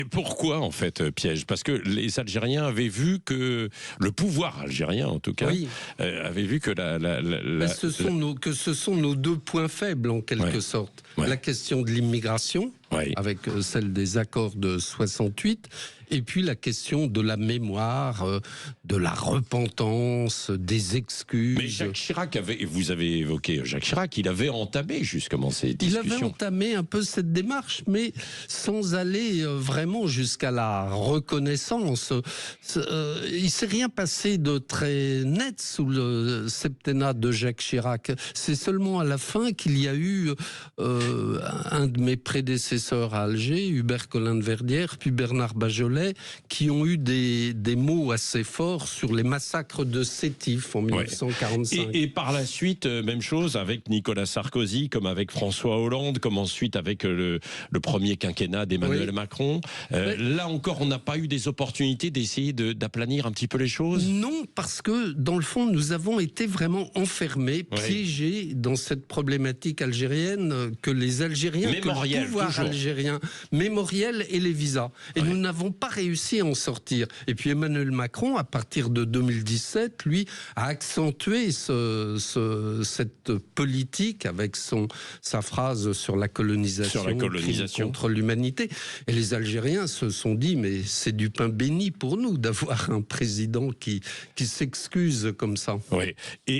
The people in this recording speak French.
Et pourquoi, en fait, piège? Parce que les Algériens avaient vu que, le pouvoir algérien, en tout cas, Oui. avait vu que Ce sont nos deux points faibles, en quelque sorte. Ouais. La question de l'immigration, avec celle des accords de 68, et puis la question de la mémoire, de la repentance, des excuses. Mais Jacques Chirac vous avez évoqué Jacques Chirac, il avait entamé justement ces discussions. Il avait entamé un peu cette démarche, mais sans aller vraiment jusqu'à la reconnaissance. Il s'est rien passé de très net sous le septennat de Jacques Chirac. C'est seulement à la fin qu'il y a eu un de mes prédécesseurs à Alger, Hubert Collin de Verdière, puis Bernard Bajolet, qui ont eu des mots assez forts sur les massacres de Sétif en 1945. Et par la suite, même chose avec Nicolas Sarkozy, comme avec François Hollande, comme ensuite avec le premier quinquennat d'Emmanuel Macron. Là encore, on n'a pas eu des opportunités d'essayer d'aplanir un petit peu les choses? Non, parce que dans le fond, nous avons été vraiment enfermés, piégés dans cette problématique algérienne que les Algériens, que le pouvoir algérien, mémoriel et les visas. Et nous n'avons pas réussi à en sortir. Et puis Emmanuel Macron, à partir de 2017, lui, a accentué cette politique avec sa phrase sur la colonisation, contre l'humanité. Et les Algériens se sont dit, mais c'est du pain béni pour nous d'avoir un président qui s'excuse comme ça. Oui.